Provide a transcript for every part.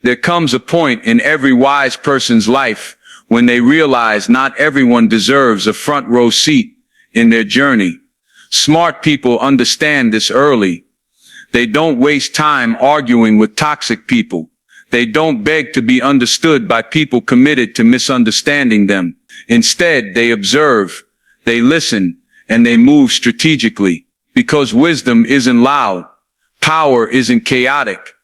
There comes a point in every wise person's life when they realize not everyone deserves a front row seat in their journey. Smart people understand this early. They don't waste time arguing with toxic people. They don't beg to be understood by people committed to misunderstanding them. Instead, they observe, they listen, and they move strategically. Because wisdom isn't loud. Power isn't chaotic.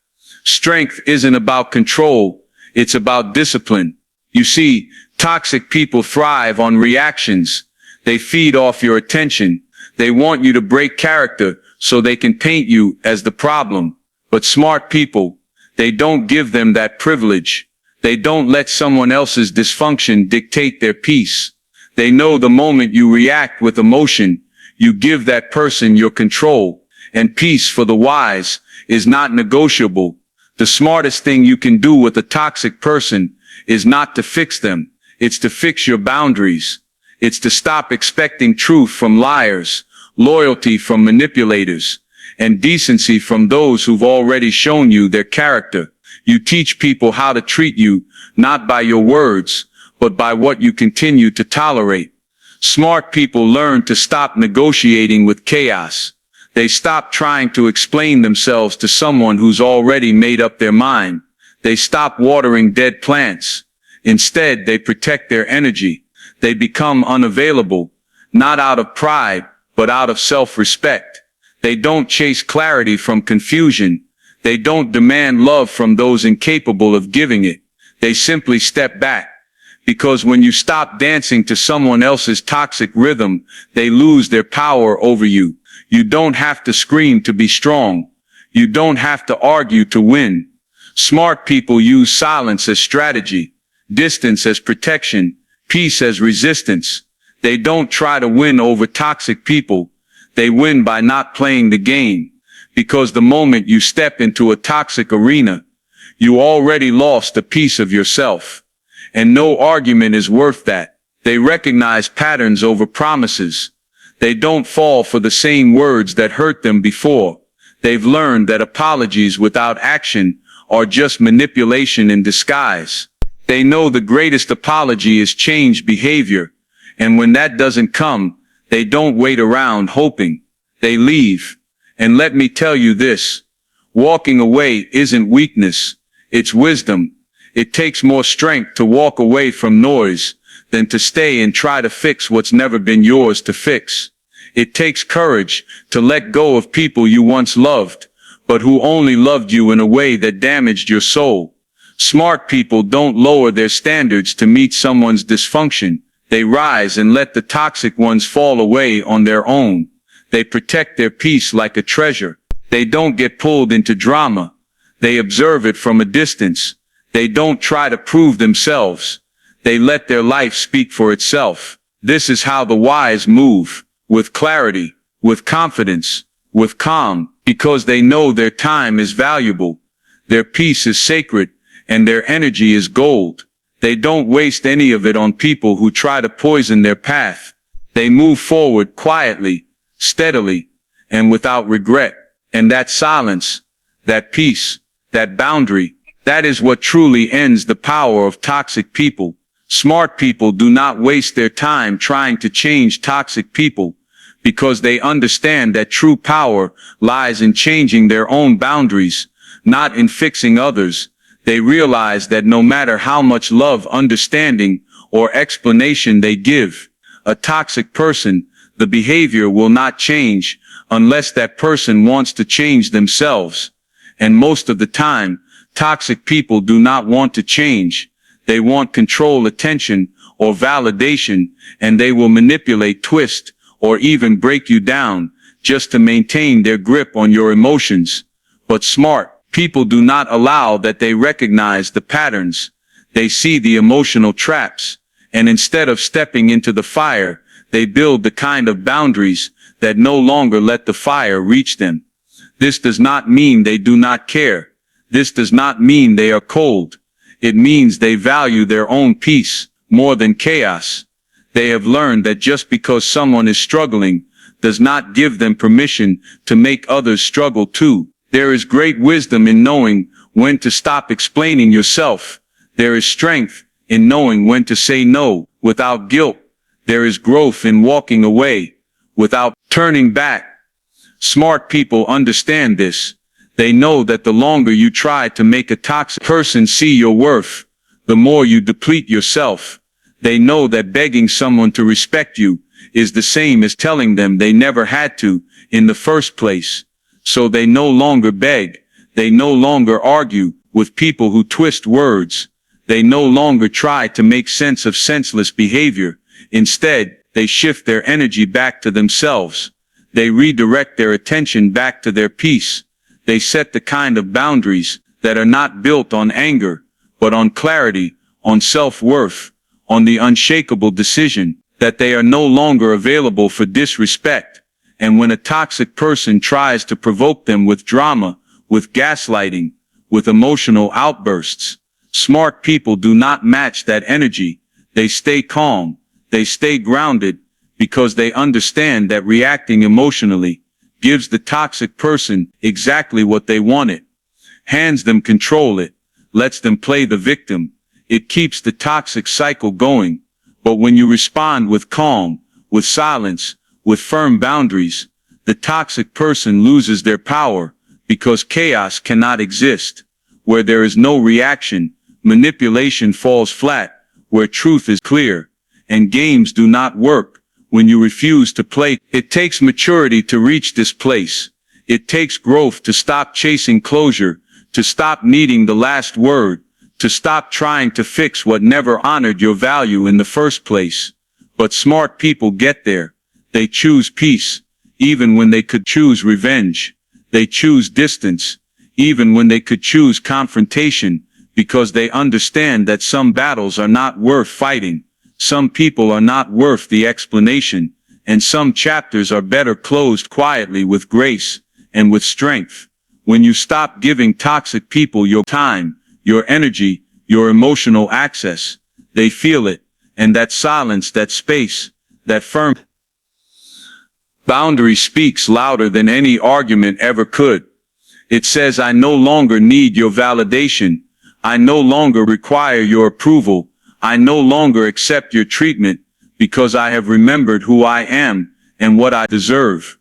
Strength isn't about control. It's about discipline. You see, toxic people thrive on reactions. They feed off your attention. They want you to break character so they can paint you as the problem. But smart people, they don't give them that privilege. They don't let someone else's dysfunction dictate their peace. They know the moment you react with emotion, you give that person your control. And peace for the wise is not negotiable. The smartest thing you can do with a toxic person is not to fix them. It's to fix your boundaries. It's to stop expecting truth from liars, loyalty from manipulators, and decency from those who've already shown you their character. You teach people how to treat you, not by your words, but by what you continue to tolerate. Smart people learn to stop negotiating with chaos. They stop trying to explain themselves to someone who's already made up their mind. They stop watering dead plants. Instead, they protect their energy. They become unavailable, not out of pride, but out of self-respect. They don't chase clarity from confusion. They don't demand love from those incapable of giving it. They simply step back. Because when you stop dancing to someone else's toxic rhythm, they lose their power over you. You don't have to scream to be strong. You don't have to argue to win. Smart people use silence as strategy, distance as protection, peace as resistance. They don't try to win over toxic people. They win by not playing the game. Because the moment you step into a toxic arena, you already lost a piece of yourself. And no argument is worth that. They recognize patterns over promises. They don't fall for the same words that hurt them before. They've learned that apologies without action are just manipulation in disguise. They know the greatest apology is changed behavior. And when that doesn't come, they don't wait around hoping. They leave. And let me tell you this. Walking away isn't weakness. It's wisdom. It takes more strength to walk away from noise than to stay and try to fix what's never been yours to fix. It takes courage to let go of people you once loved, but who only loved you in a way that damaged your soul. Smart people don't lower their standards to meet someone's dysfunction. They rise and let the toxic ones fall away on their own. They protect their peace like a treasure. They don't get pulled into drama. They observe it from a distance. They don't try to prove themselves. They let their life speak for itself. This is how the wise move, with clarity, with confidence, with calm, because they know their time is valuable, their peace is sacred, and their energy is gold. They don't waste any of it on people who try to poison their path. They move forward quietly, steadily, and without regret. And that silence, that peace, that boundary, that is what truly ends the power of toxic people. Smart people do not waste their time trying to change toxic people, because they understand that true power lies in changing their own boundaries, not in fixing others. They realize that no matter how much love, understanding, or explanation they give a toxic person, the behavior will not change unless that person wants to change themselves. And most of the time, toxic people do not want to change. They want control, attention, or validation, and they will manipulate, twist, or even break you down just to maintain their grip on your emotions. But smart people do not allow that. They recognize the patterns. They see the emotional traps, and instead of stepping into the fire, they build the kind of boundaries that no longer let the fire reach them. This does not mean they do not care. This does not mean they are cold. It means they value their own peace more than chaos. They have learned that just because someone is struggling does not give them permission to make others struggle too. There is great wisdom in knowing when to stop explaining yourself. There is strength in knowing when to say no without guilt. There is growth in walking away without turning back. Smart people understand this. They know that the longer you try to make a toxic person see your worth, the more you deplete yourself. They know that begging someone to respect you is the same as telling them they never had to in the first place. So they no longer beg. They no longer argue with people who twist words. They no longer try to make sense of senseless behavior. Instead, they shift their energy back to themselves. They redirect their attention back to their peace. They set the kind of boundaries that are not built on anger, but on clarity, on self-worth, on the unshakable decision that they are no longer available for disrespect. And when a toxic person tries to provoke them with drama, with gaslighting, with emotional outbursts, smart people do not match that energy. They stay calm. They stay grounded because they understand that reacting emotionally gives the toxic person exactly what they wanted, hands them control it, lets them play the victim. It keeps the toxic cycle going. But when you respond with calm, with silence, with firm boundaries, the toxic person loses their power because chaos cannot exist. Where there is no reaction, manipulation falls flat. Where truth is clear, and games do not work. When you refuse to play, it takes maturity to reach this place. It takes growth to stop chasing closure, to stop needing the last word, to stop trying to fix what never honored your value in the first place. But smart people get there. They choose peace, even when they could choose revenge. They choose distance, even when they could choose confrontation, because they understand that some battles are not worth fighting. Some people are not worth the explanation, and some chapters are better closed quietly with grace and with strength. When you stop giving toxic people your time, your energy, your emotional access, they feel it, and that silence, that space, that firm boundary speaks louder than any argument ever could. It says, I no longer need your validation. I no longer require your approval. I no longer accept your treatment because I have remembered who I am and what I deserve.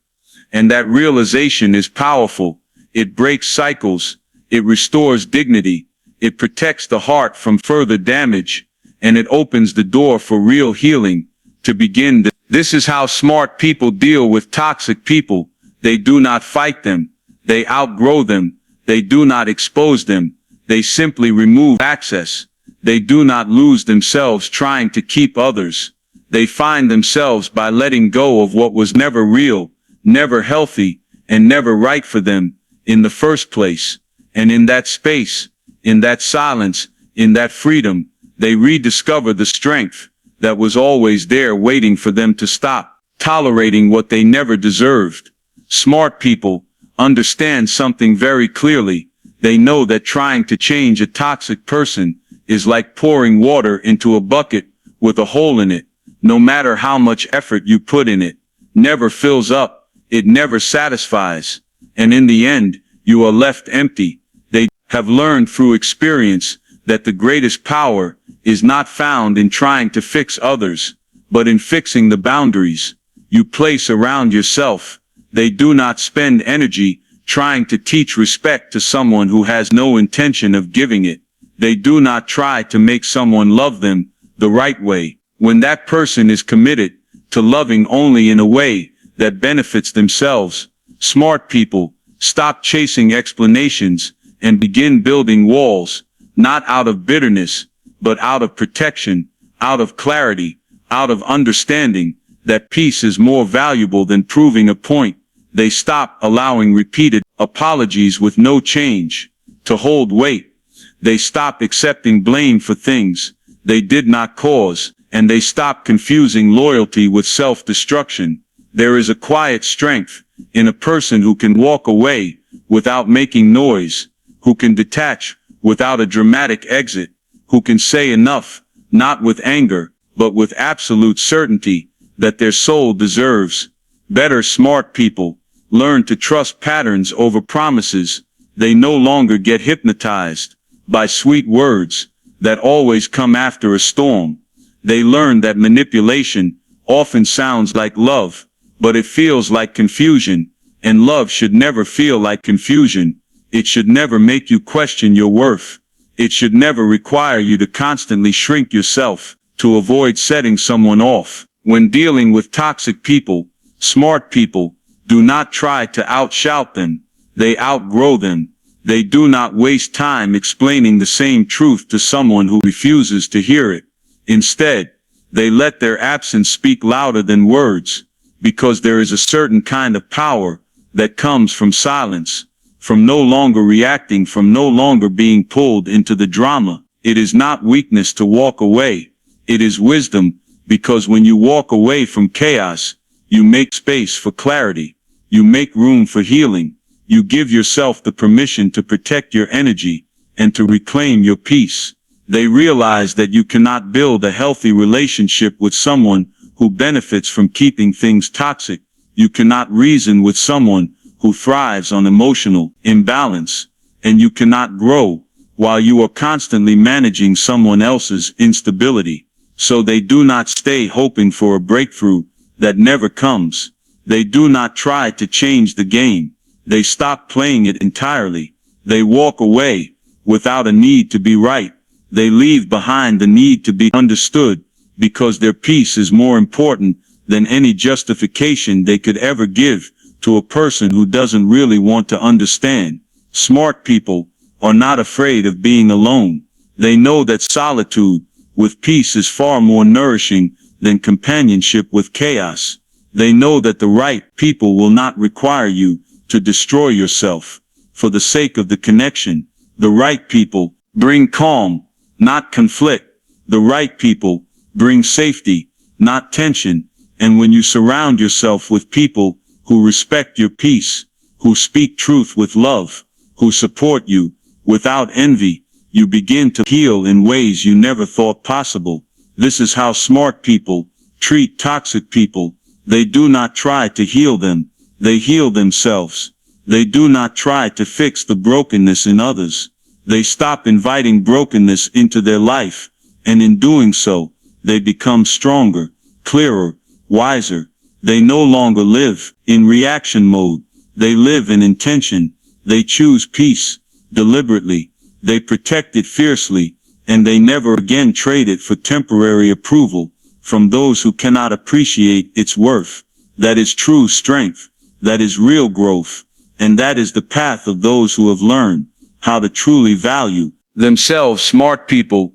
And that realization is powerful. It breaks cycles. It restores dignity. It protects the heart from further damage. And it opens the door for real healing to begin. This is how smart people deal with toxic people. They do not fight them. They outgrow them. They do not expose them. They simply remove access. They do not lose themselves trying to keep others. They find themselves by letting go of what was never real, never healthy, and never right for them in the first place. And in that space, in that silence, in that freedom, they rediscover the strength that was always there waiting for them to stop tolerating what they never deserved. Smart people understand something very clearly. They know that trying to change a toxic person is like pouring water into a bucket with a hole in it. No matter how much effort you put in it, never fills up, it never satisfies. And in the end, you are left empty. They have learned through experience that the greatest power is not found in trying to fix others, but in fixing the boundaries you place around yourself. They do not spend energy trying to teach respect to someone who has no intention of giving it. They do not try to make someone love them the right way, when that person is committed to loving only in a way that benefits themselves. Smart people stop chasing explanations and begin building walls, not out of bitterness, but out of protection, out of clarity, out of understanding that peace is more valuable than proving a point. They stop allowing repeated apologies with no change to hold weight. They stop accepting blame for things they did not cause, and they stop confusing loyalty with self-destruction. There is a quiet strength in a person who can walk away without making noise, who can detach without a dramatic exit, who can say enough, not with anger, but with absolute certainty that their soul deserves better. Smart people learn to trust patterns over promises. They no longer get hypnotized by sweet words that always come after a storm. They learn that manipulation often sounds like love, but it feels like confusion, and love should never feel like confusion. It should never make you question your worth. It should never require you to constantly shrink yourself to avoid setting someone off. When dealing with toxic people, smart people do not try to outshout them. They outgrow them. They do not waste time explaining the same truth to someone who refuses to hear it. Instead, they let their absence speak louder than words, because there is a certain kind of power that comes from silence, from no longer reacting, from no longer being pulled into the drama. It is not weakness to walk away. It is wisdom, because when you walk away from chaos, you make space for clarity. You make room for healing. You give yourself the permission to protect your energy and to reclaim your peace. They realize that you cannot build a healthy relationship with someone who benefits from keeping things toxic. You cannot reason with someone who thrives on emotional imbalance, and you cannot grow while you are constantly managing someone else's instability. So they do not stay hoping for a breakthrough that never comes. They do not try to change the game. They stop playing it entirely. They walk away without a need to be right. They leave behind the need to be understood, because their peace is more important than any justification they could ever give to a person who doesn't really want to understand. Smart people are not afraid of being alone. They know that solitude with peace is far more nourishing than companionship with chaos. They know that the right people will not require you to destroy yourself for the sake of the connection. The right people bring calm, not conflict. The right people bring safety, not tension. And when you surround yourself with people who respect your peace, who speak truth with love, who support you without envy, you begin to heal in ways you never thought possible. This is how smart people treat toxic people. They do not try to heal them. They heal themselves. They do not try to fix the brokenness in others. They stop inviting brokenness into their life, and in doing so, they become stronger, clearer, wiser. They no longer live in reaction mode. They live in intention. They choose peace deliberately. They protect it fiercely, and they never again trade it for temporary approval from those who cannot appreciate its worth. That is true strength. That is real growth. And that is the path of those who have learned how to truly value themselves. Smart people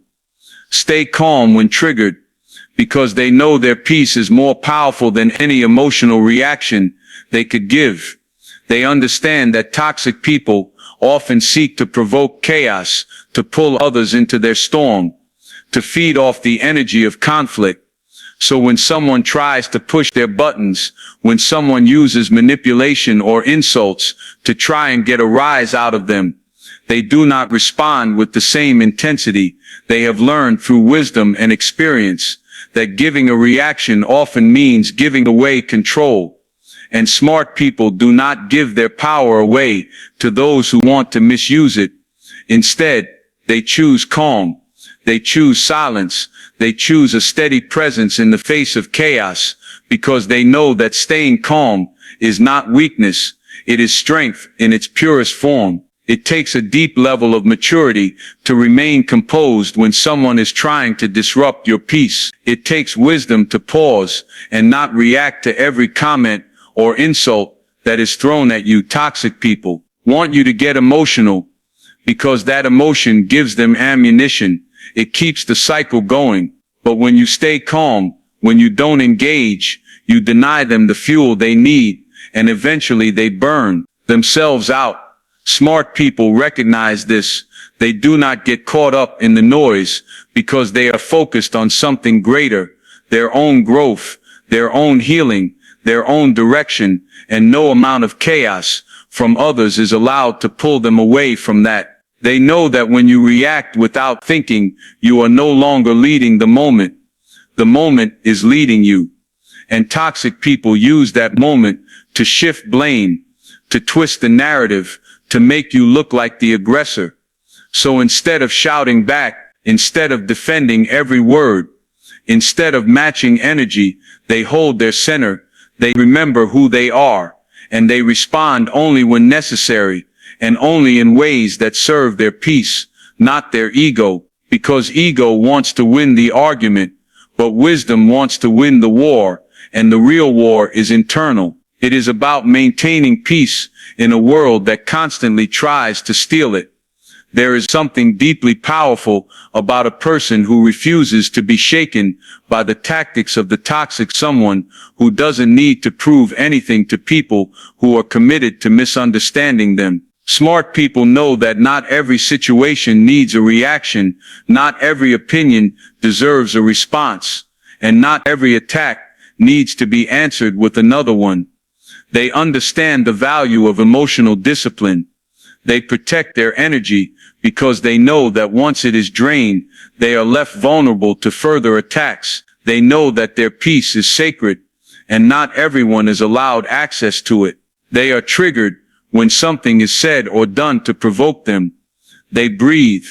stay calm when triggered, because they know their peace is more powerful than any emotional reaction they could give. They understand that toxic people often seek to provoke chaos, to pull others into their storm, to feed off the energy of conflict. So when someone tries to push their buttons, when someone uses manipulation or insults to try and get a rise out of them, they do not respond with the same intensity. They have learned through wisdom and experience that giving a reaction often means giving away control. And smart people do not give their power away to those who want to misuse it. Instead, they choose calm. They choose silence. They choose a steady presence in the face of chaos, because they know that staying calm is not weakness. It is strength in its purest form. It takes a deep level of maturity to remain composed when someone is trying to disrupt your peace. It takes wisdom to pause and not react to every comment or insult that is thrown at you. Toxic people want you to get emotional, because that emotion gives them ammunition. It keeps the cycle going. But when you stay calm, when you don't engage, you deny them the fuel they need, and eventually they burn themselves out. Smart people recognize this. They do not get caught up in the noise, because they are focused on something greater, their own growth, their own healing, their own direction, and no amount of chaos from others is allowed to pull them away from that. They know that when you react without thinking, you are no longer leading the moment. The moment is leading you. And toxic people use that moment to shift blame, to twist the narrative, to make you look like the aggressor. So instead of shouting back, instead of defending every word, instead of matching energy, they hold their center, they remember who they are, and they respond only when necessary, and only in ways that serve their peace, not their ego, because ego wants to win the argument, but wisdom wants to win the war, and the real war is internal. It is about maintaining peace in a world that constantly tries to steal it. There is something deeply powerful about a person who refuses to be shaken by the tactics of the toxic someone who doesn't need to prove anything to people who are committed to misunderstanding them. Smart people know that not every situation needs a reaction, not every opinion deserves a response, and not every attack needs to be answered with another one. They understand the value of emotional discipline. They protect their energy because they know that once it is drained, they are left vulnerable to further attacks. They know that their peace is sacred, and not everyone is allowed access to it. They are triggered when something is said or done to provoke them. They breathe.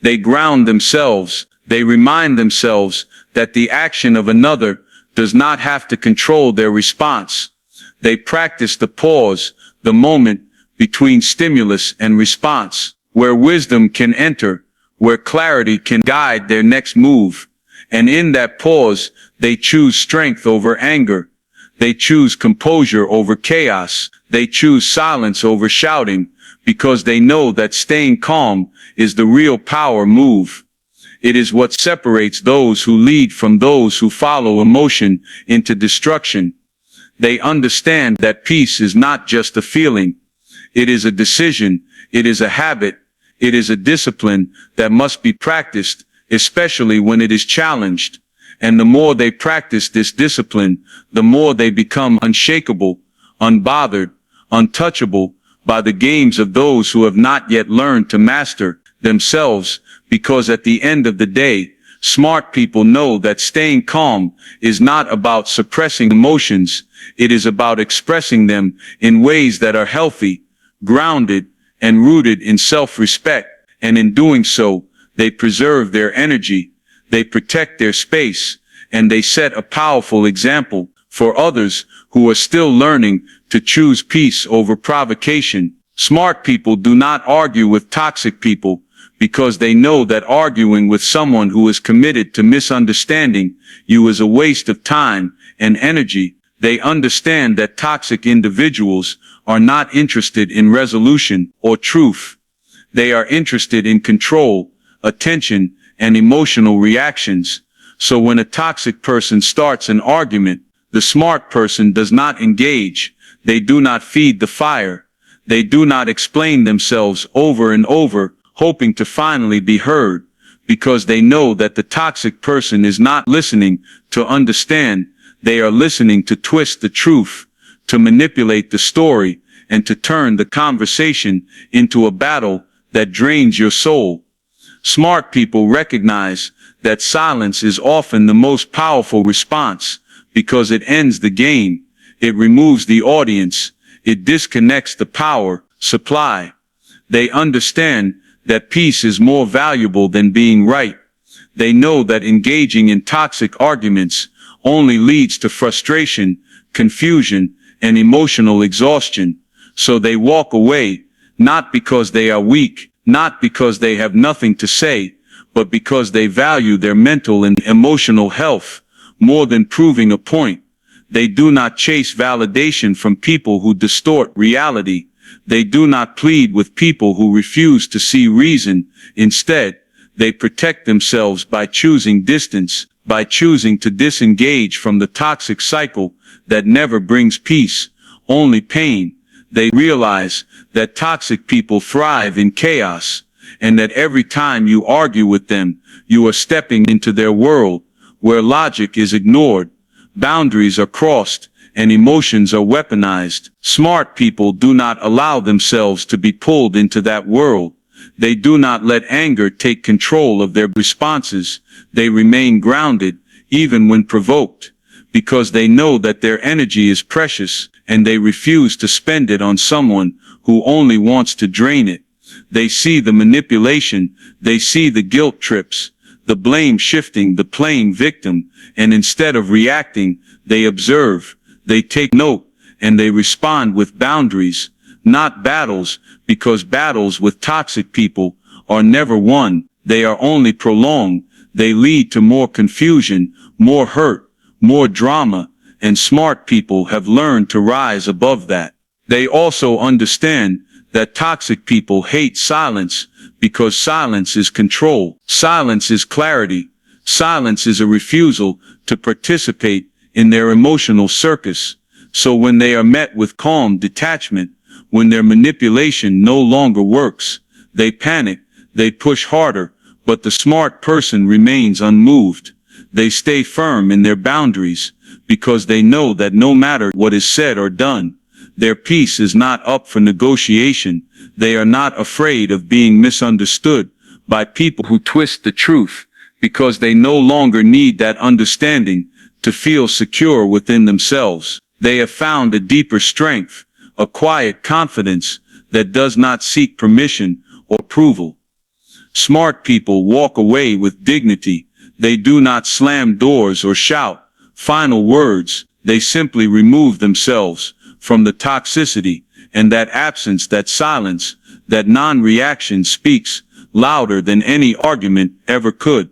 They ground themselves. They remind themselves that the action of another does not have to control their response. They practice the pause, the moment between stimulus and response, where wisdom can enter, where clarity can guide their next move. And in that pause, they choose strength over anger. They choose composure over chaos. They choose silence over shouting, because they know that staying calm is the real power move. It is what separates those who lead from those who follow emotion into destruction. They understand that peace is not just a feeling. It is a decision. It is a habit. It is a discipline that must be practiced, especially when it is challenged. And the more they practice this discipline, the more they become unshakable, unbothered, untouchable by the games of those who have not yet learned to master themselves, because at the end of the day, smart people know that staying calm is not about suppressing emotions. It is about expressing them in ways that are healthy, grounded, and rooted in self-respect. And in doing so, they preserve their energy, they protect their space, and they set a powerful example for others who are still learning to choose peace over provocation. Smart people do not argue with toxic people because they know that arguing with someone who is committed to misunderstanding you is a waste of time and energy. They understand that toxic individuals are not interested in resolution or truth. They are interested in control, attention, and emotional reactions. So when a toxic person starts an argument, the smart person does not engage. They do not feed the fire. They do not explain themselves over and over, hoping to finally be heard, because they know that the toxic person is not listening to understand. They are listening to twist the truth, to manipulate the story, and to turn the conversation into a battle that drains your soul. Smart people recognize that silence is often the most powerful response, because it ends the game, it removes the audience, it disconnects the power supply. They understand that peace is more valuable than being right. They know that engaging in toxic arguments only leads to frustration, confusion, and emotional exhaustion. So they walk away, not because they are weak, not because they have nothing to say, but because they value their mental and emotional health more than proving a point. They do not chase validation from people who distort reality. They do not plead with people who refuse to see reason. Instead, they protect themselves by choosing distance, by choosing to disengage from the toxic cycle that never brings peace, only pain. They realize that toxic people thrive in chaos, and that every time you argue with them, you are stepping into their world, where logic is ignored, boundaries are crossed, and emotions are weaponized. Smart people do not allow themselves to be pulled into that world. They do not let anger take control of their responses. They remain grounded, even when provoked, because they know that their energy is precious, and they refuse to spend it on someone who only wants to drain it. They see the manipulation, they see the guilt trips, the blame shifting, the playing victim, and instead of reacting, they observe, they take note, and they respond with boundaries, not battles, because battles with toxic people are never won, they are only prolonged, they lead to more confusion, more hurt, more drama, and smart people have learned to rise above that. They also understand that toxic people hate silence because silence is control. Silence is clarity. Silence is a refusal to participate in their emotional circus. So when they are met with calm detachment, when their manipulation no longer works, they panic, they push harder, but the smart person remains unmoved. They stay firm in their boundaries because they know that no matter what is said or done, their peace is not up for negotiation. They are not afraid of being misunderstood by people who twist the truth because they no longer need that understanding to feel secure within themselves. They have found a deeper strength, a quiet confidence that does not seek permission or approval. Smart people walk away with dignity. They do not slam doors or shout final words. They simply remove themselves from the toxicity, and that absence, that silence, that non-reaction speaks louder than any argument ever could.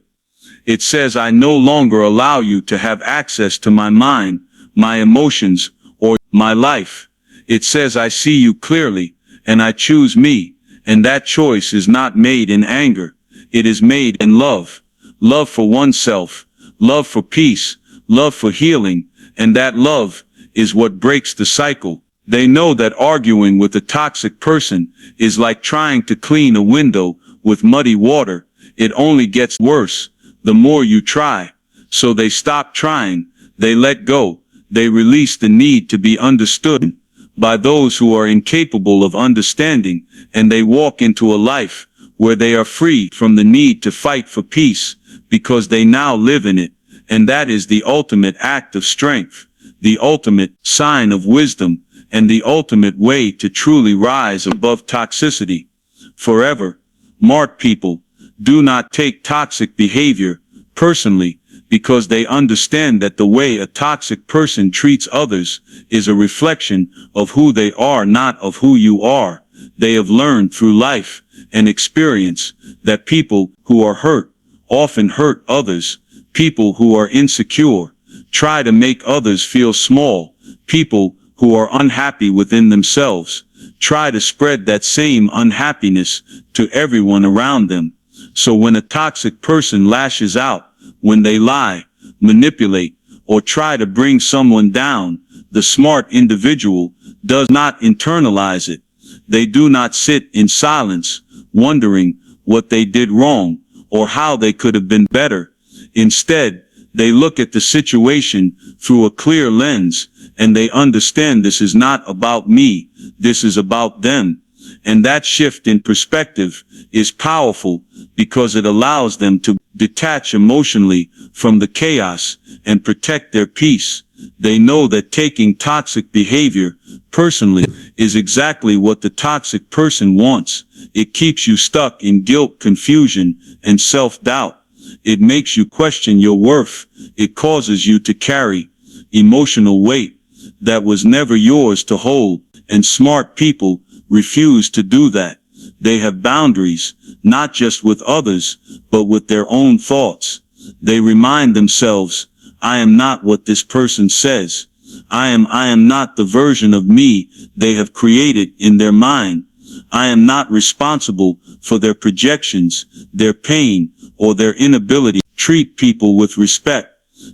It says, I no longer allow you to have access to my mind, my emotions, or my life. It says, I see you clearly, and I choose me, and that choice is not made in anger. It is made in love. Love for oneself, love for peace, love for healing, and that love is what breaks the cycle. They know that arguing with a toxic person is like trying to clean a window with muddy water. It only gets worse the more you try. So they stop trying, they let go, they release the need to be understood by those who are incapable of understanding, and they walk into a life where they are free from the need to fight for peace because they now live in it. And that is the ultimate act of strength, the ultimate sign of wisdom, and the ultimate way to truly rise above toxicity. Forever, smart people do not take toxic behavior personally because they understand that the way a toxic person treats others is a reflection of who they are, not of who you are. They have learned through life and experience that people who are hurt often hurt others. People who are insecure try to make others feel small. People who are unhappy within themselves try to spread that same unhappiness to everyone around them. So when a toxic person lashes out, when they lie, manipulate, or try to bring someone down, the smart individual does not internalize it. They do not sit in silence, wondering what they did wrong or how they could have been better. Instead, they look at the situation through a clear lens, and they understand this is not about me, this is about them. And that shift in perspective is powerful because it allows them to detach emotionally from the chaos and protect their peace. They know that taking toxic behavior personally is exactly what the toxic person wants. It keeps you stuck in guilt, confusion, and self-doubt. It makes you question your worth. It causes you to carry emotional weight that was never yours to hold. And smart people refuse to do that. They have boundaries, not just with others, but with their own thoughts. They remind themselves, I am not what this person says. I am not the version of me they have created in their mind. I am not responsible for their projections, their pain, or their inability to treat people with respect.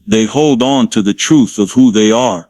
They hold on to the truth of who they are.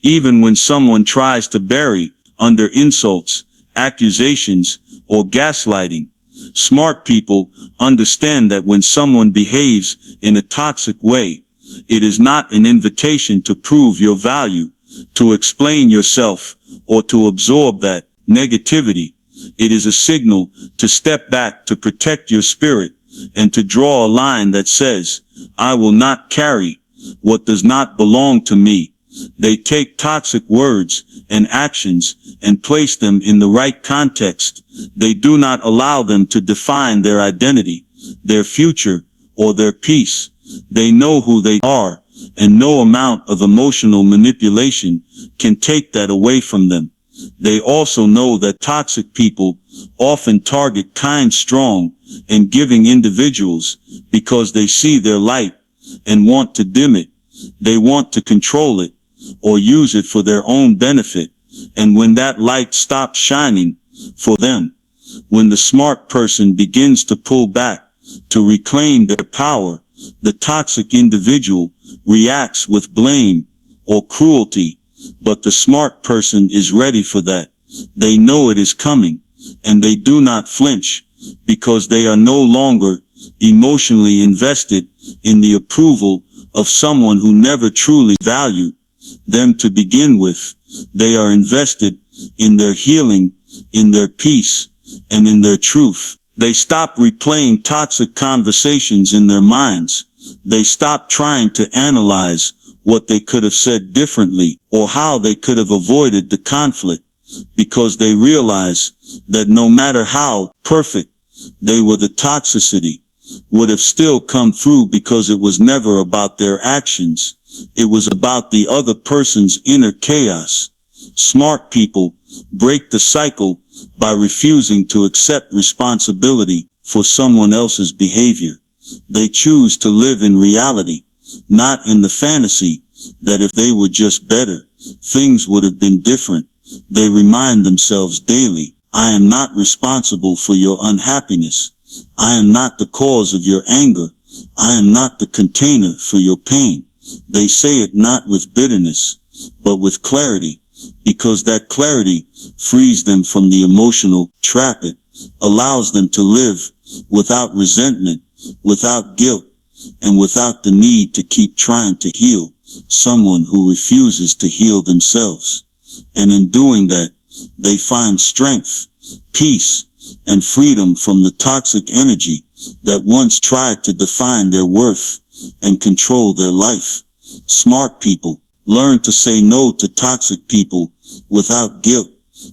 Even when someone tries to bury under insults, accusations, or gaslighting, smart people understand that when someone behaves in a toxic way, it is not an invitation to prove your value, to explain yourself, or to absorb that negativity. It is a signal to step back, to protect your spirit, and to draw a line that says, I will not carry what does not belong to me. They take toxic words and actions and place them in the right context. They do not allow them to define their identity, their future, or their peace. They know who they are, and no amount of emotional manipulation can take that away from them. They also know that toxic people often target kind, strong, and giving individuals because they see their light and want to dim it. They want to control it or use it for their own benefit. And when that light stops shining for them, when the smart person begins to pull back to reclaim their power, the toxic individual reacts with blame or cruelty. But the smart person is ready for that. They know it is coming, and they do not flinch because they are no longer emotionally invested in the approval of someone who never truly valued them to begin with. They are invested in their healing, in their peace, and in their truth. They stop replaying toxic conversations in their minds. They stop trying to analyze what they could have said differently or how they could have avoided the conflict, because they realize that no matter how perfect they were, the toxicity would have still come through because it was never about their actions. It was about the other person's inner chaos. Smart people break the cycle by refusing to accept responsibility for someone else's behavior. They choose to live in reality, not in the fantasy that if they were just better, things would have been different. They remind themselves daily, I am not responsible for your unhappiness. I am not the cause of your anger. I am not the container for your pain. They say it not with bitterness, but with clarity, because that clarity frees them from the emotional trap. It allows them to live without resentment, without guilt, and without the need to keep trying to heal someone who refuses to heal themselves. And in doing that, they find strength, peace, and freedom from the toxic energy that once tried to define their worth and control their life. Smart people learn to say no to toxic people without guilt,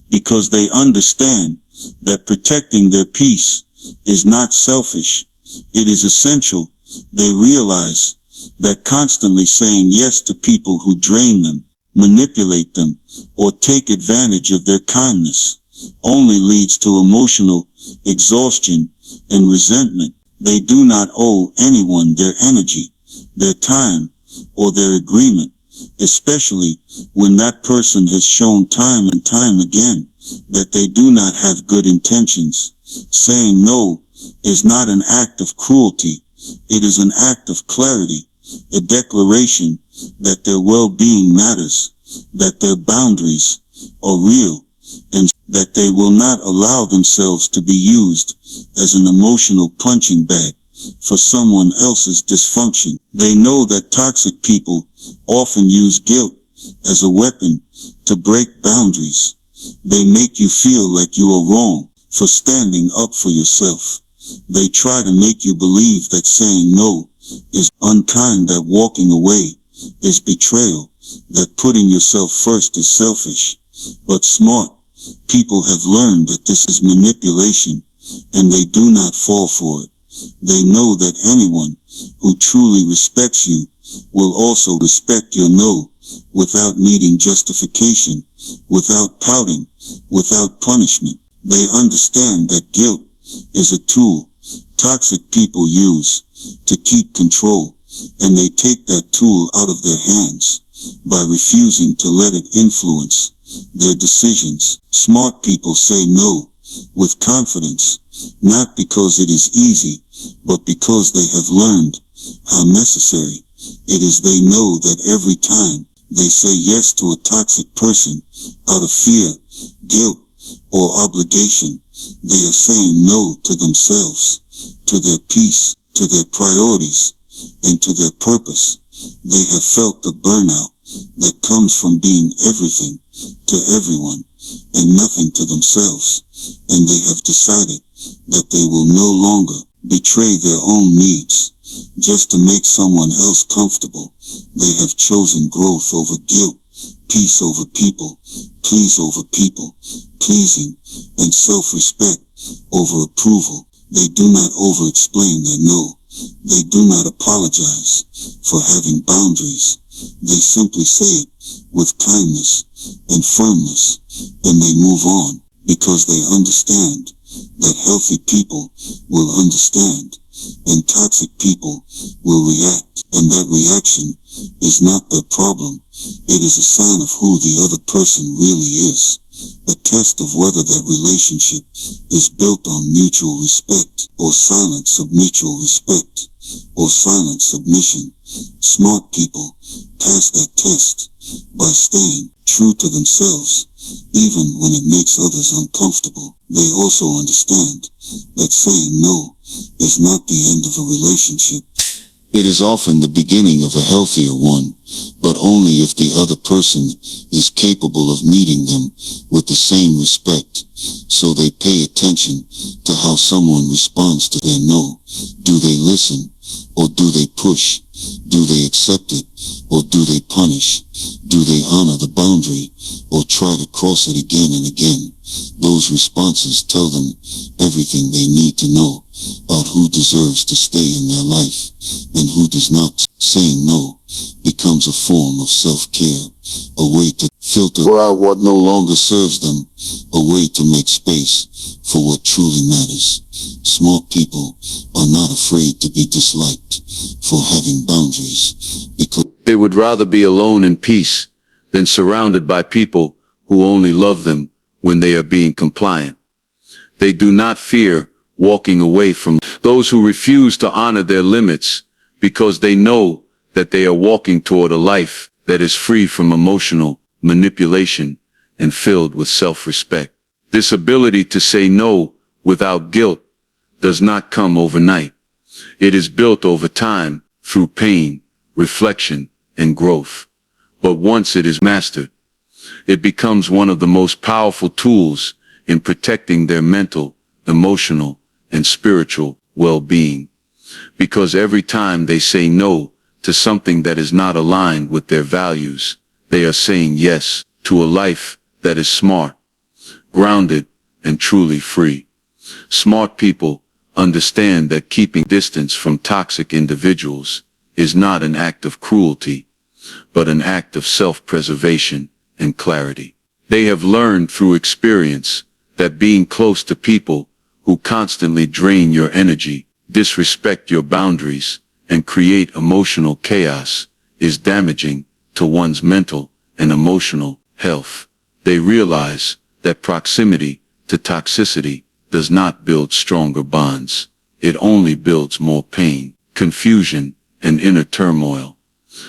because they understand that protecting their peace is not selfish. It is essential. They realize that constantly saying yes to people who drain them, manipulate them, or take advantage of their kindness only leads to emotional exhaustion and resentment. They do not owe anyone their energy, their time, or their agreement, especially when that person has shown time and time again that they do not have good intentions. Saying no is not an act of cruelty. It is an act of clarity, a declaration that their well-being matters, that their boundaries are real, and that they will not allow themselves to be used as an emotional punching bag for someone else's dysfunction. They know that toxic people often use guilt as a weapon to break boundaries. They make you feel like you are wrong for standing up for yourself. They try to make you believe that saying no is unkind, that walking away is betrayal, that putting yourself first is selfish. But smart people have learned that this is manipulation, and they do not fall for it. They know that anyone who truly respects you will also respect your no, without needing justification, without pouting, without punishment. They understand that guilt is a tool toxic people use to keep control, and they take that tool out of their hands by refusing to let it influence their decisions. Smart people say no with confidence, not because it is easy, but because they have learned how necessary it is. They know that every time they say yes to a toxic person out of fear, guilt, or obligation, they are saying no to themselves, to their peace, to their priorities, and to their purpose. They have felt the burnout that comes from being everything to everyone and nothing to themselves, and they have decided that they will no longer betray their own needs. just to make someone else comfortable. They have chosen growth over guilt, peace over people, please over people, pleasing, and self-respect over approval. They do not over-explain their no. They do not apologize for having boundaries. They simply say it with kindness and firmness, and they move on because they understand that healthy people will understand and toxic people will react, and that reaction is not their problem. It is a sign of who the other person really is, a test of whether that relationship is built on mutual respect or silence of mutual respect or silent submission. Smart people pass that test by staying true to themselves, even when it makes others uncomfortable. They also understand that saying no is not the end of a relationship. It is often the beginning of a healthier one, but only if the other person is capable of meeting them with the same respect. So they pay attention to how someone responds to their no. Do they listen, or do they push? Do they accept it, or do they punish? Do they honor the boundary, or try to cross it again and again? Those responses tell them everything they need to know about who deserves to stay in their life and who does not. Saying no becomes a form of self-care, a way to filter out what no longer serves them, a way to make space for what truly matters. Smart people are not afraid to be disliked for having boundaries, because They would rather be alone in peace than surrounded by people who only love them when they are being compliant. They do not fear walking away from those who refuse to honor their limits, because they know that they are walking toward a life that is free from emotional manipulation and filled with self-respect. This ability to say no without guilt does not come overnight. It is built over time through pain, reflection, and growth. But once it is mastered, it becomes one of the most powerful tools in protecting their mental, emotional, and spiritual well-being. Because every time they say no to something that is not aligned with their values, they are saying yes to a life that is smart, grounded, and truly free. Smart people understand that keeping distance from toxic individuals is not an act of cruelty, but an act of self-preservation and clarity. They have learned through experience that being close to people who constantly drain your energy, disrespect your boundaries, and create emotional chaos is damaging to one's mental and emotional health. They realize that proximity to toxicity does not build stronger bonds. It only builds more pain, confusion, and inner turmoil.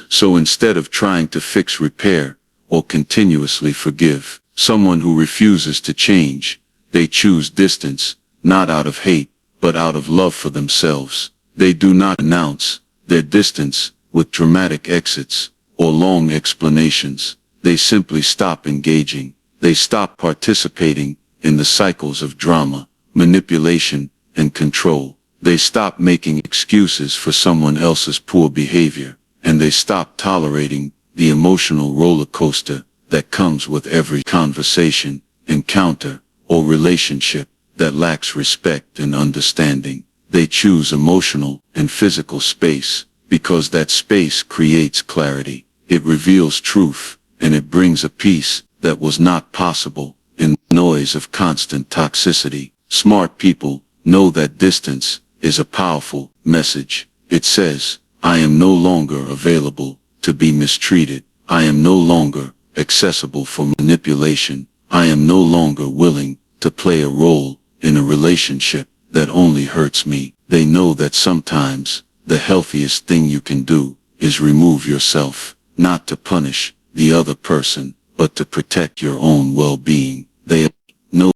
So instead of trying to fix, repair, or continuously forgive someone who refuses to change, they choose distance, not out of hate, but out of love for themselves. They do not announce their distance with dramatic exits or long explanations. They simply stop engaging. They stop participating in the cycles of drama, manipulation, and control. They stop making excuses for someone else's poor behavior, and they stop tolerating the emotional roller coaster that comes with every conversation, encounter, or relationship that lacks respect and understanding. They choose emotional and physical space because that space creates clarity. It reveals truth, and it brings a peace that was not possible in the noise of constant toxicity. Smart people know that distance is a powerful message. It says, I am no longer available to be mistreated. I am no longer accessible for manipulation. I am no longer willing to play a role in a relationship that only hurts me. They know that sometimes the healthiest thing you can do is remove yourself, not to punish the other person, but to protect your own well-being. They are no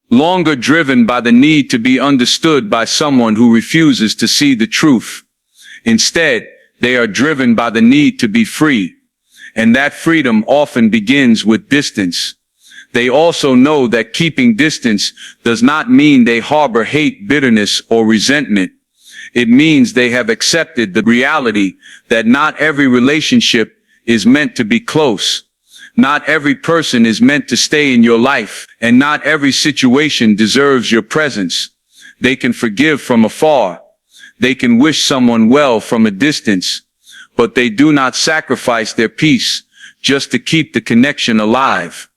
longer driven by the need to be understood by someone who refuses to see the truth. Instead, they are driven by the need to be free, and that freedom often begins with distance. They also know that keeping distance does not mean they harbor hate, bitterness, or resentment. It means they have accepted the reality that not every relationship is meant to be close. Not every person is meant to stay in your life, and not every situation deserves your presence. They can forgive from afar. They can wish someone well from a distance, but they do not sacrifice their peace just to keep the connection alive.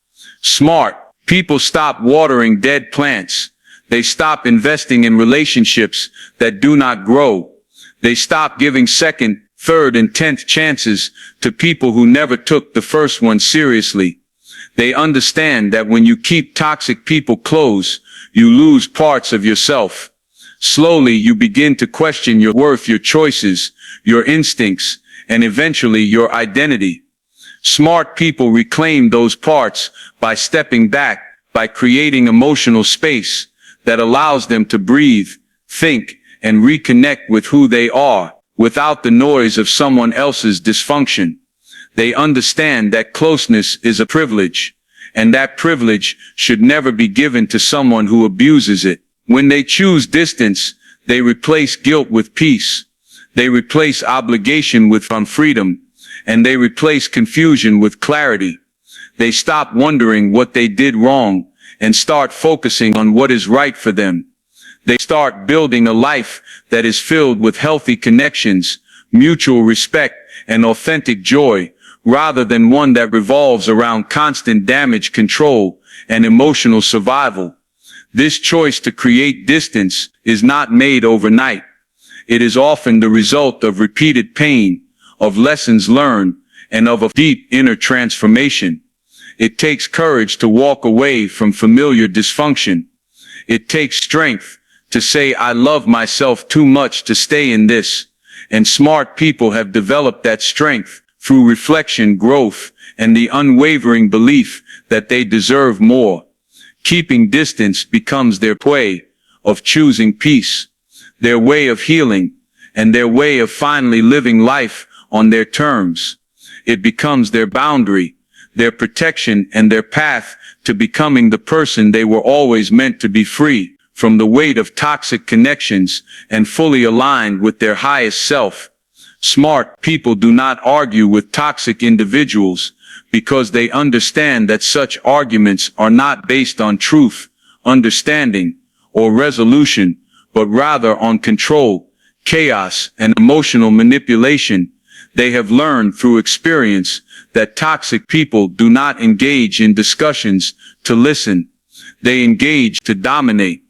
Smart people stop watering dead plants. They stop investing in relationships that do not grow. They stop giving second, third, and 10th chances to people who never took the first one seriously. They understand that when you keep toxic people close, you lose parts of yourself. Slowly, you begin to question your worth, your choices, your instincts, and eventually your identity. Smart people reclaim those parts by stepping back, by creating emotional space that allows them to breathe, think, and reconnect with who they are, without the noise of someone else's dysfunction. They understand that closeness is a privilege, and that privilege should never be given to someone who abuses it. When they choose distance, they replace guilt with peace. They replace obligation with freedom, and they replace confusion with clarity. They stop wondering what they did wrong and start focusing on what is right for them. They start building a life that is filled with healthy connections, mutual respect, and authentic joy, rather than one that revolves around constant damage control and emotional survival. This choice to create distance is not made overnight. It is often the result of repeated pain, of lessons learned, and of a deep inner transformation. It takes courage to walk away from familiar dysfunction. It takes strength to say, I love myself too much to stay in this. And smart people have developed that strength through reflection, growth, and the unwavering belief that they deserve more. Keeping distance becomes their way of choosing peace, their way of healing, and their way of finally living life on their terms. It becomes their boundary, their protection, and their path to becoming the person they were always meant to be, free from the weight of toxic connections and fully aligned with their highest self. Smart people do not argue with toxic individuals because they understand that such arguments are not based on truth, understanding, or resolution, but rather on control, chaos, and emotional manipulation. They have learned through experience that toxic people do not engage in discussions to listen. They engage to dominate.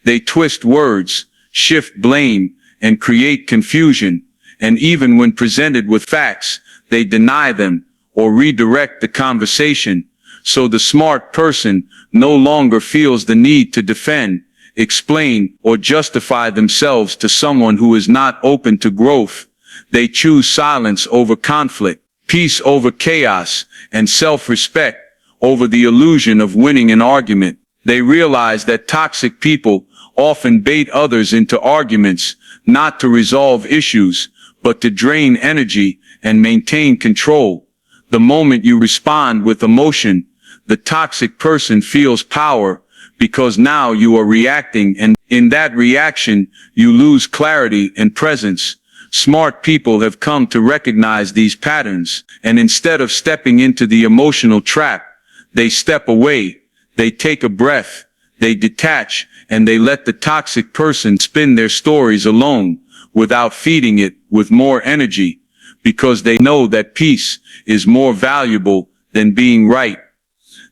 They twist words, shift blame, and create confusion. And even when presented with facts, they deny them or redirect the conversation. So the smart person no longer feels the need to defend, explain, or justify themselves to someone who is not open to growth. They choose silence over conflict, peace over chaos, and self-respect over the illusion of winning an argument. They realize that toxic people often bait others into arguments, not to resolve issues, but to drain energy and maintain control. The moment you respond with emotion, the toxic person feels power, because now you are reacting, and in that reaction, you lose clarity and presence. Smart people have come to recognize these patterns, and instead of stepping into the emotional trap, they step away, they take a breath, they detach, and they let the toxic person spin their stories alone, without feeding it with more energy, because they know that peace is more valuable than being right.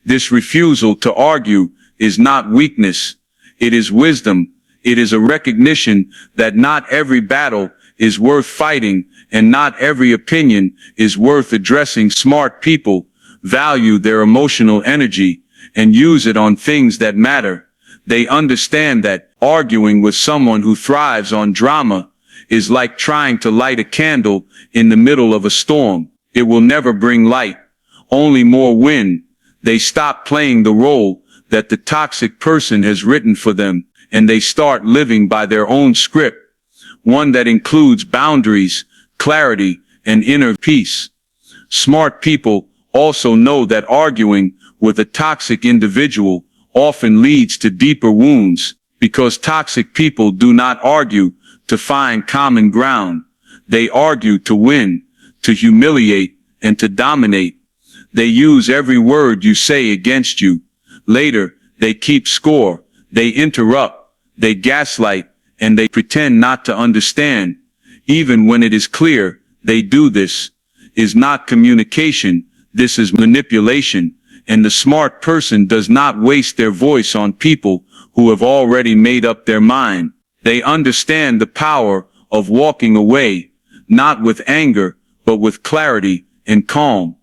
This refusal to argue is not weakness. It is wisdom. It is a recognition that not every battle is worth fighting, and not every opinion is worth addressing. Smart people value their emotional energy and use it on things that matter. They understand that arguing with someone who thrives on drama is like trying to light a candle in the middle of a storm. It will never bring light, only more wind. They stop playing the role that the toxic person has written for them, and they start living by their own script, one that includes boundaries, clarity, and inner peace. Smart people also know that arguing with a toxic individual often leads to deeper wounds, because toxic people do not argue to find common ground. They argue to win, to humiliate, and to dominate. They use every word you say against you. Later, they keep score, they interrupt, they gaslight, and they pretend not to understand. Even when it is clear they do this is not communication, this is manipulation, and the smart person does not waste their voice on people who have already made up their mind. They understand the power of walking away, not with anger, but with clarity and calm.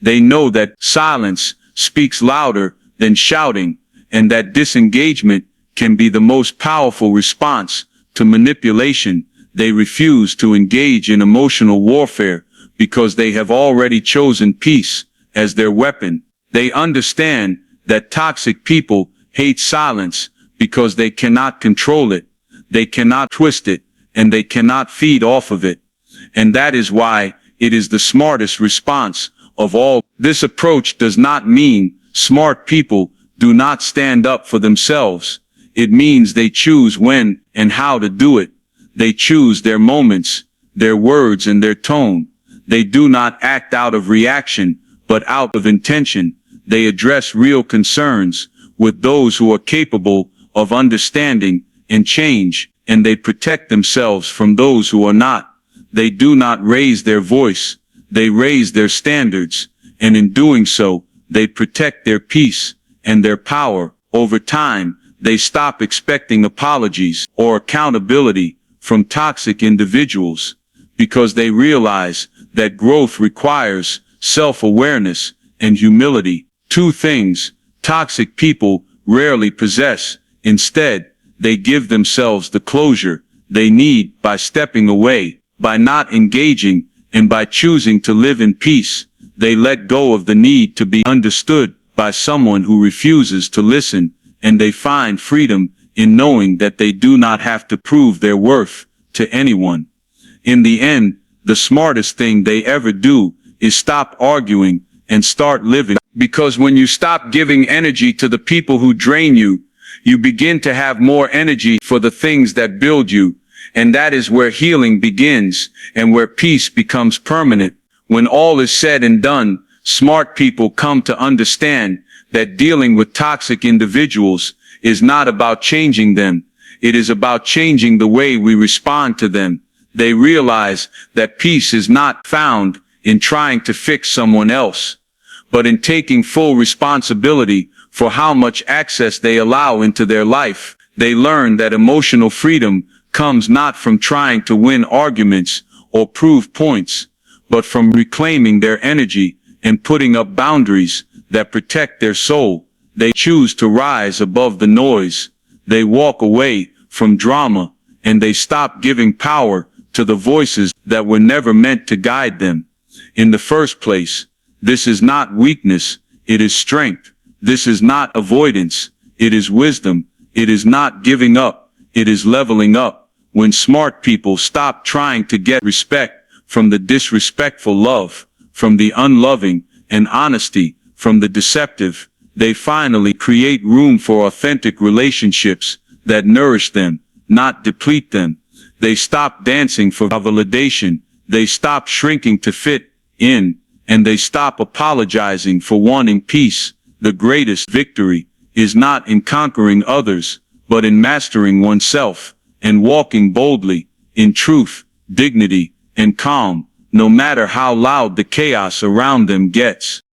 They know that silence speaks louder than shouting, and that disengagement can be the most powerful response to manipulation. They refuse to engage in emotional warfare because they have already chosen peace as their weapon. They understand that toxic people hate silence because they cannot control it, they cannot twist it, and they cannot feed off of it. And that is why it is the smartest response of all. This approach does not mean smart people do not stand up for themselves. It means they choose when and how to do it. They choose their moments, their words, and their tone. They do not act out of reaction, but out of intention. They address real concerns with those who are capable of understanding and change, and they protect themselves from those who are not. They do not raise their voice, they raise their standards, and in doing so, they protect their peace and their power. Over time, they stop expecting apologies or accountability from toxic individuals because they realize that growth requires self-awareness and humility, two things toxic people rarely possess. Instead, they give themselves the closure they need by stepping away, by not engaging, and by choosing to live in peace. They let go of the need to be understood by someone who refuses to listen, and they find freedom in knowing that they do not have to prove their worth to anyone. In the end, the smartest thing they ever do is stop arguing and start living. Because when you stop giving energy to the people who drain you, you begin to have more energy for the things that build you. And that is where healing begins and where peace becomes permanent. When all is said and done, smart people come to understand that dealing with toxic individuals is not about changing them. It is about changing the way we respond to them. They realize that peace is not found in trying to fix someone else, but in taking full responsibility for how much access they allow into their life. They learn that emotional freedom comes not from trying to win arguments or prove points, but from reclaiming their energy and putting up boundaries that protect their soul. They choose to rise above the noise. They walk away from drama, and they stop giving power to the voices that were never meant to guide them. In the first place, this is not weakness, it is strength. This is not avoidance, it is wisdom. It is not giving up, it is leveling up. When smart people stop trying to get respect from the disrespectful, love from the unloving, and honesty from the deceptive, they finally create room for authentic relationships that nourish them, not deplete them. They stop dancing for validation, they stop shrinking to fit in, and they stop apologizing for wanting peace. The greatest victory is not in conquering others, but in mastering oneself and walking boldly in truth, dignity, and calm, no matter how loud the chaos around them gets.